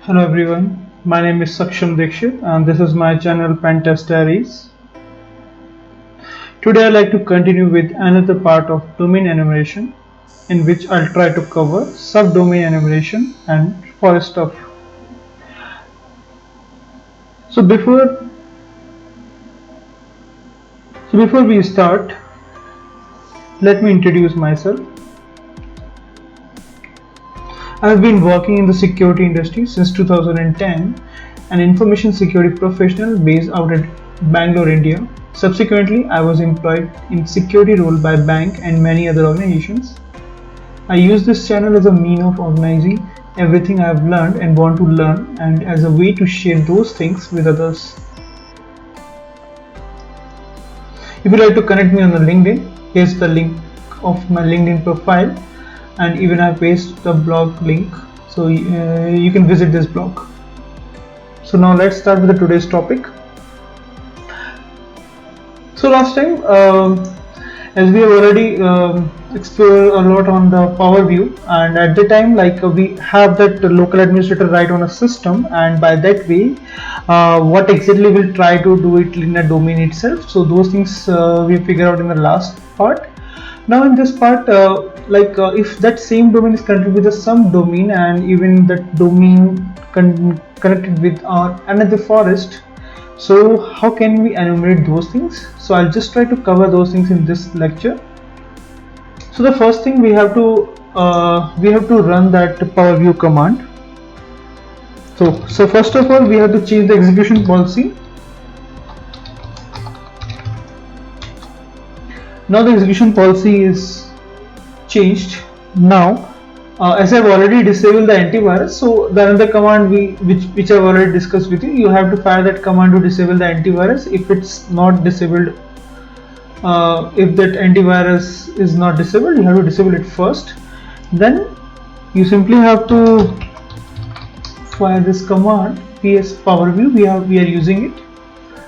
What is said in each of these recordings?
Hello everyone, my name is Saksham Dikshit and this is my channel Pentest Diaries. Today I'd like to continue with another part of domain enumeration in which I'll try to cover subdomain enumeration and forest stuff. So before we start, let me introduce myself. I've been working in the security industry since 2010, an information security professional based out at Bangalore, India. Subsequently, I was employed in security role by bank and many other organizations. I use this channel as a mean of organizing everything I have learned and want to learn and as a way to share those things with others. If you'd like to connect me on the LinkedIn, here's the link of my LinkedIn profile and even I paste the blog link so you can visit this blog. So now let's start with today's topic. So last time as we have already explored a lot on the Power View, and at the time we have that local administrator right on a system, and by that way what exactly we'll try to do it in a domain itself. So those things we figure out in the last part. Now in this part if that same domain is connected with a subdomain and even that domain connected with another forest, so how can we enumerate those things? So I'll just try to cover those things in this lecture. So the first thing we have to run that Power View command. So first of all we have to change the execution policy. Now the execution policy is changed. Now as I've already disabled the antivirus, so the another command which I've already discussed with you, you have to fire that command to disable the antivirus. If it's not disabled, if that antivirus is not disabled, you have to disable it first. Then you simply have to fire this command ps Power View. We are using it.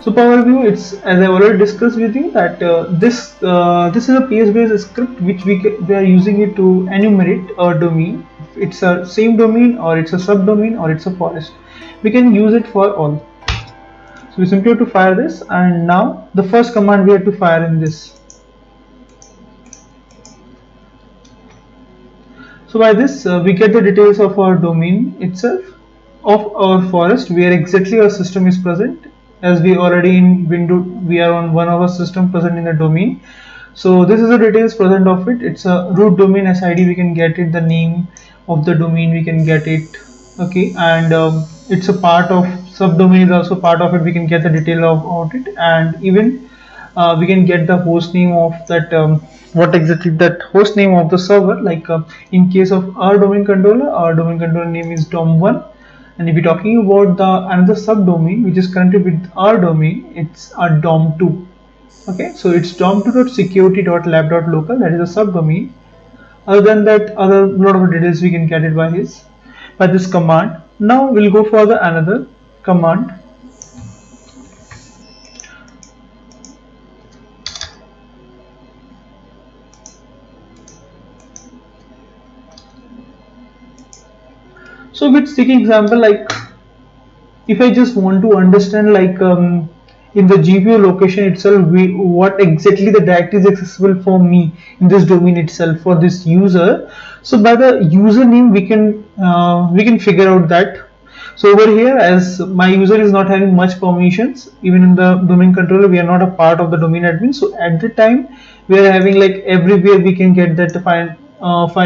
So Power View, it's as I already discussed with you that this is a PS based script which we are using it to enumerate a domain. It's a same domain or it's a subdomain or it's a forest. We can use it for all. So we simply have to fire this, and now the first command we have to fire in this. So by this we get the details of our domain itself, of our forest, where exactly our system is present. As we already in window, we are on one of our system present in the domain. So this is the details present of it. It's a root domain SID, we can get it, the name of the domain we can get it, okay, and it's a part of subdomain is also part of it. We can get the detail of it, and even we can get the host name of that what exactly that host name of the server. In case of our domain controller name is dom1, and if we're talking about the another subdomain which is connected with our domain, it's a dom2. Okay, so it's dom2.security.lab.local, that is a subdomain. Other than that, other lot of details we can get it by this command. Now we'll go for the another command. So let's take an example, if I just want to understand in the GPO location itself, what exactly the directory is accessible for me in this domain itself for this user. So by the username we can figure out that. So over here, as my user is not having much permissions, even in the domain controller we are not a part of the domain admin. So at the time we are having everywhere we can get that the file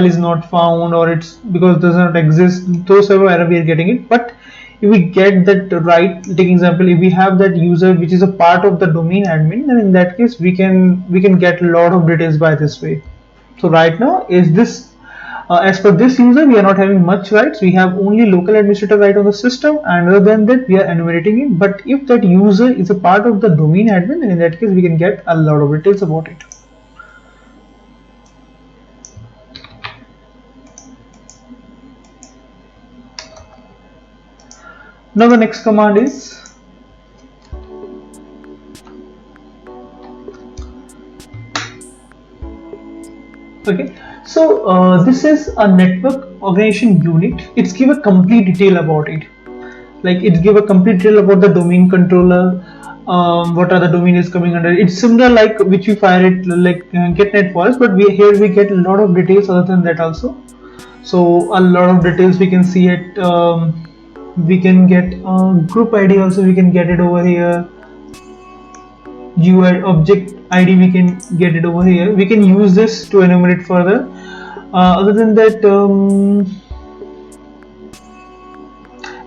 is not found, or it's because it does not exist. Those type of error we are getting it. But if we get that right, take example, if we have that user which is a part of the domain admin, then in that case we can get a lot of details by this way. So right now is this as per this user we are not having much rights. We have only local administrator right on the system, and other than that we are enumerating it. But if that user is a part of the domain admin, then in that case we can get a lot of details about it. Now the next command is okay. So this is a network organization unit. It's give a complete detail about it. Like it give a complete detail about the domain controller, what are the domain is coming under. It's similar like which we fire it like GetNet Forest, but here we get a lot of details other than that also. So a lot of details we can see it. We can get group ID also. We can get it over here. GUI object ID we can get it over here. We can use this to enumerate further. Other than that,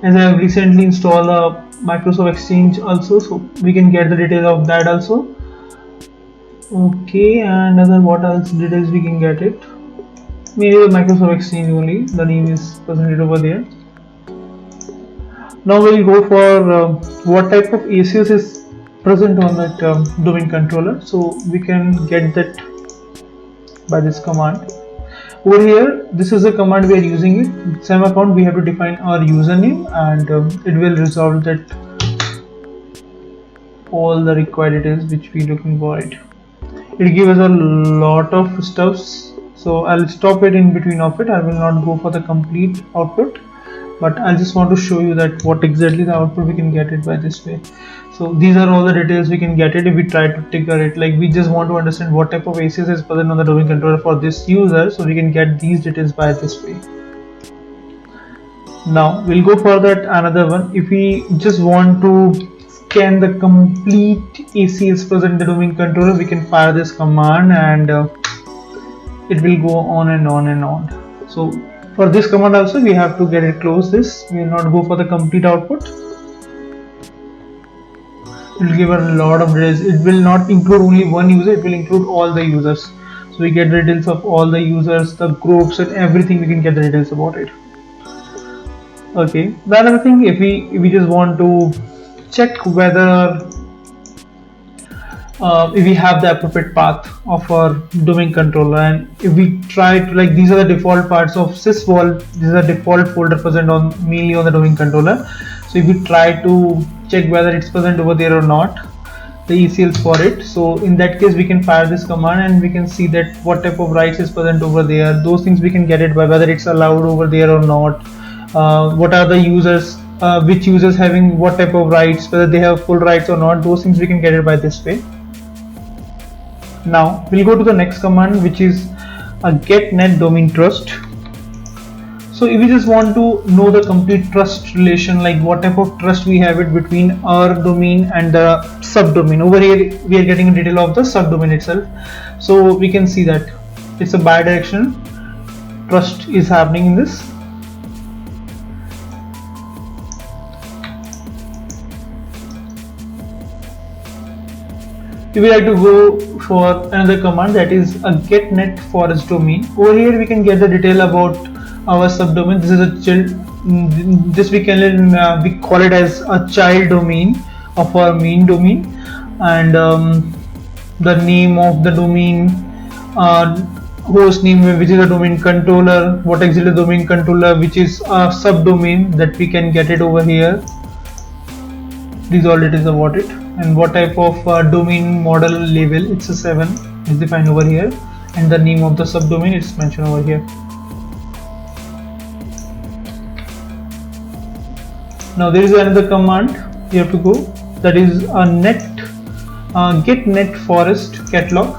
as I have recently installed a Microsoft Exchange also, so we can get the detail of that also. Okay, and other what else details we can get it? Maybe the Microsoft Exchange only. The name is presented over there. Now we'll go for what type of ACS is present on that domain controller. So we can get that by this command. Over here, this is the command we are using it. Same account we have to define our username, and it will resolve that all the required details which we looking for it. It gives us a lot of stuffs. So I'll stop it in between of it. I will not go for the complete output, but I just want to show you that what exactly the output we can get it by this way. So these are all the details we can get it if we try to trigger it. Like we just want to understand what type of ACS is present on the domain controller for this user, so we can get these details by this way. Now we'll go for that another one. If we just want to scan the complete ACS present in the domain controller, we can fire this command and it will go on and on and on. So for this command also we have to get it close this. We will not go for the complete output. It will give a lot of details. It will not include only one user, it will include all the users. So we get the details of all the users, the groups and everything. We can get the details about it. Okay, the another thing, if we just want to check whether if we have the appropriate path of our domain controller, and if we try to, like, these are the default parts of sysvol, these are default folder present on mainly on the domain controller. So if we try to check whether it's present over there or not, the ECLs for it, so in that case we can fire this command and we can see that what type of rights is present over there. Those things we can get it by whether it's allowed over there or not. What are the users, which users having what type of rights, whether they have full rights or not. Those things we can get it by this way. Now we'll go to the next command, which is a getNet domain trust. So if we just want to know the complete trust relation, like what type of trust we have it between our domain and the subdomain, over here we are getting a detail of the subdomain itself. So we can see that it's a bidirectional trust is happening in this. If we like to go for another command, that is a getNet forest domain. Over here we can get the detail about our subdomain. This is a child, this we can we call it as a child domain of our main domain, and the name of the domain, host name, which is a domain controller, what exactly the domain controller, which is a subdomain that we can get it over here. These all details about it, and what type of domain model label, it's a 7 is defined over here, and the name of the subdomain is mentioned over here. Now there is another command you have to go, that is a getNet forest catalog.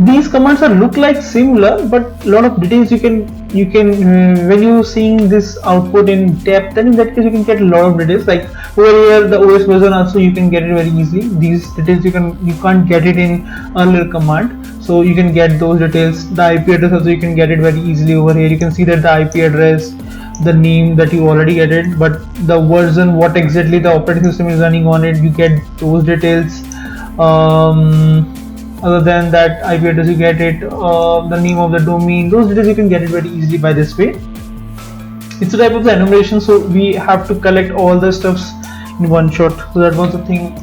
These commands are look like similar, but a lot of details you can when you seeing this output in depth, then in that case you can get a lot of details. Like over here the OS version also you can get it very easily. These details you can't get it in earlier command, so you can get those details. The IP address also you can get it very easily over here. You can see that the IP address, the name that you already get it, but the version, what exactly the operating system is running on it, you get those details. Other than that, IP address you get it, the name of the domain, those details you can get it very easily by this way. It's a type of the enumeration, so we have to collect all the stuffs in one shot. So that was the thing.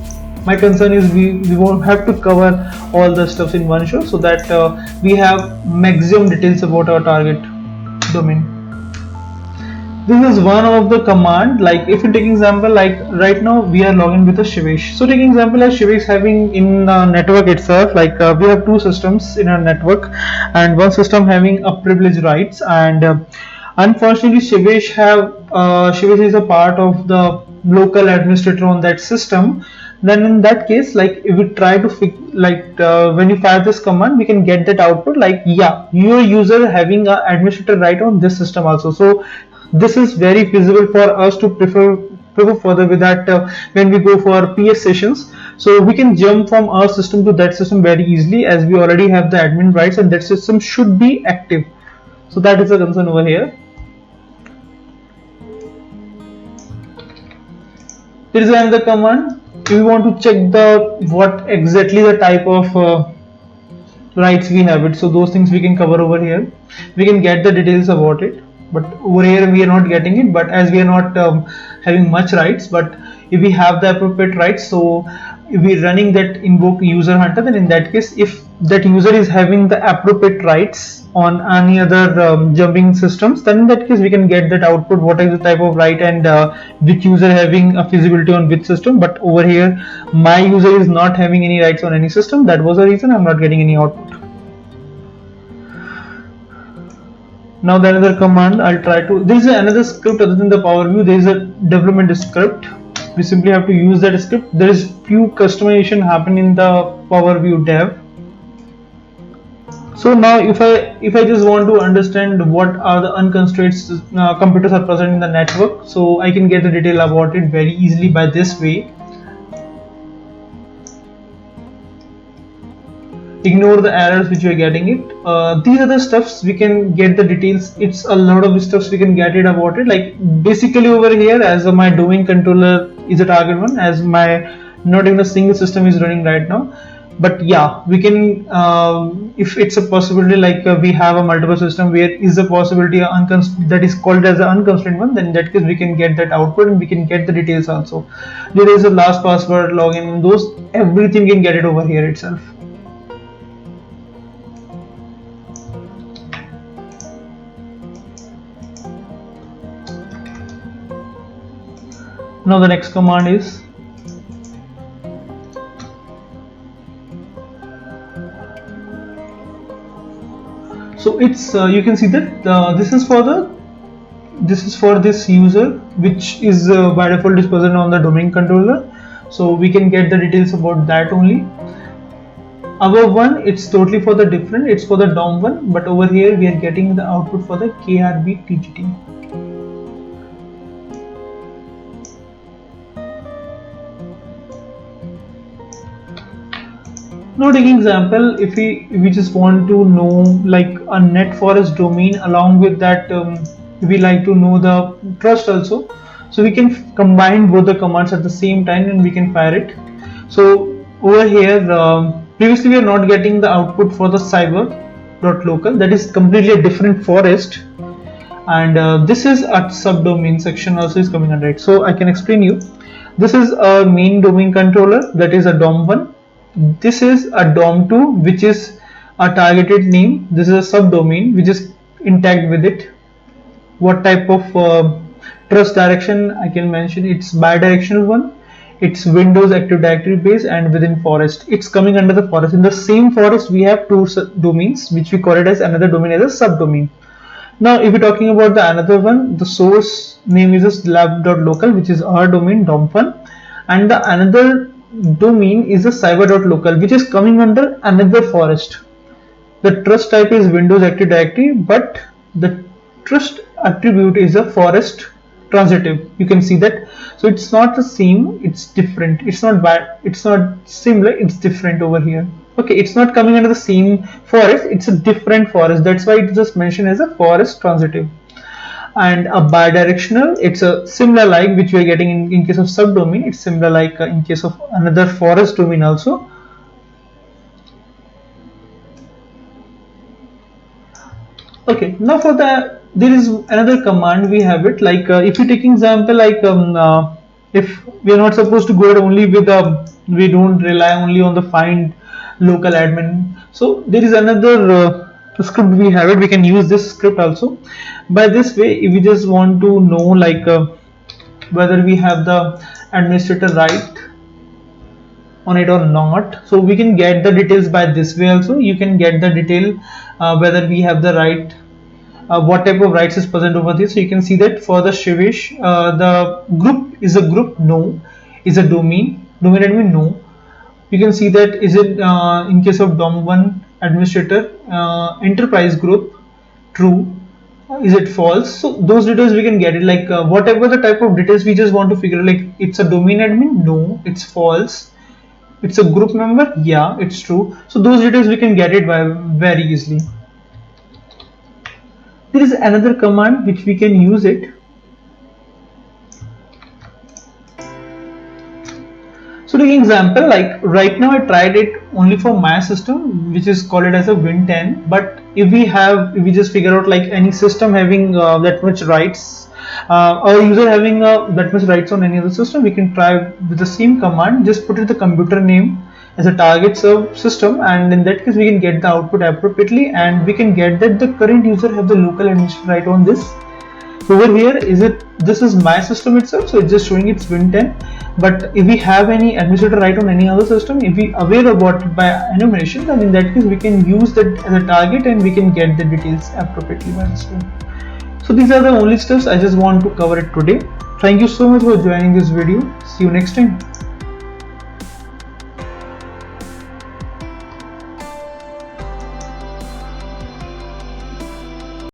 My concern is we won't have to cover all the stuffs in one shot, so that we have maximum details about our target domain. This is one of the command. Like if you take example, like right now we are logging with a Shivesh. So taking example as Shivesh having in network itself, like we have two systems in our network, and one system having a privilege rights, and unfortunately Shivesh is a part of the local administrator on that system. Then in that case, like if we try to fix, like when you fire this command, we can get that output like, yeah, your user having a administrator right on this system also. So this is very feasible for us to prefer further with that when we go for PS sessions. So we can jump from our system to that system very easily, as we already have the admin rights and that system should be active. So that is a concern over here. There is another command. If we want to check the what exactly the type of rights we have it, so those things we can cover over here. We can get the details about it, but over here we are not getting it. But as we are not having much rights, but if we have the appropriate rights, so if we're running that invoke user hunter, then in that case, if that user is having the appropriate rights on any other jumping systems, then in that case we can get that output what is the type of right and which user having a feasibility on which system. But over here my user is not having any rights on any system. That was the reason I'm not getting any output. Now the another command I'll try to, there is another script other than the Power View. There is a development script. We simply have to use that script. There is few customization happen in the Power View dev. So now if I just want to understand what are the unconstrained computers are present in the network, so I can get the detail about it very easily by this way. Ignore the errors which we are getting it. These are the stuffs we can get the details. It's a lot of stuffs we can get it about it. Like basically over here, as my domain controller is a target one, as my not even a single system is running right now. But yeah, we can if it's a possibility, like we have a multiple system where is a possibility that is called as an unconstrained one, then in that case we can get that output and we can get the details also. There is a last password login, those everything we can get it over here itself. Now the next command is so it's you can see that this is for this user which is by default is present on the domain controller. So we can get the details about that only. Above one, it's totally for the different, it's for the DOM one, but over here we are getting the output for the KRB TGT. Now taking example, if we just want to know like a net forest domain, along with that we like to know the trust also, so we can combine both the commands at the same time and we can fire it. So over here previously we are not getting the output for the cyber.local, that is completely a different forest, and this is a subdomain section also is coming under it. So I can explain you. This is a main domain controller, that is a DOM1. This is a DOM2, which is a targeted name. This is a subdomain which is intact with it. What type of trust direction I can mention? It's bidirectional one. It's Windows Active Directory base and within forest. It's coming under the forest. In the same forest, we have two domains, which we call it as another domain as a subdomain. Now, if we're talking about the another one, the source name is lab.local, which is our domain DOM1, and the another domain is a cyber.local, which is coming under another forest. The trust type is Windows Active Directory, but the trust attribute is a forest transitive. You can see that. So it's not the same, it's different. It's not bad, it's not similar, it's different over here. Okay, it's not coming under the same forest, it's a different forest. That's why it's just mentioned as a forest transitive. And a bidirectional, it's a similar like which we are getting in case of subdomain. It's similar like in case of another forest domain also. Okay, now for the there is another command we have it, like if you take example like if we are not supposed to go ahead only with we don't rely only on the find local admin. So there is another the script we have it, we can use this script also. By this way, if we just want to know like whether we have the administrator right on it or not, so we can get the details by this way also. You can get the detail whether we have the right, what type of rights is present over this. So you can see that for the Shivesh, the group is a group, no. Is a domain admin, no. You can see that is it in case of dom1 administrator, enterprise group, true. Is it false? So those details we can get it, like whatever the type of details we just want to figure, like it's a domain admin, no, it's false. It's a group member, yeah, it's true. So those details we can get it by very easily. There is another command which we can use it. So taking example, like right now I tried it only for my system, which is called it as a Win10. But if we just figure out like any system having that much rights, or user having that much rights on any other system, we can try with the same command. Just put it the computer name as a target system, and in that case we can get the output appropriately, and we can get that the current user have the local administrator right on this. Over here, this is my system itself, so it's just showing it's Win10. But if we have any administrator right on any other system, if we aware about it by enumeration, then in that case we can use that as a target and we can get the details appropriately by this way. So these are the only steps I just want to cover it today. Thank you so much for joining this video. See you next time.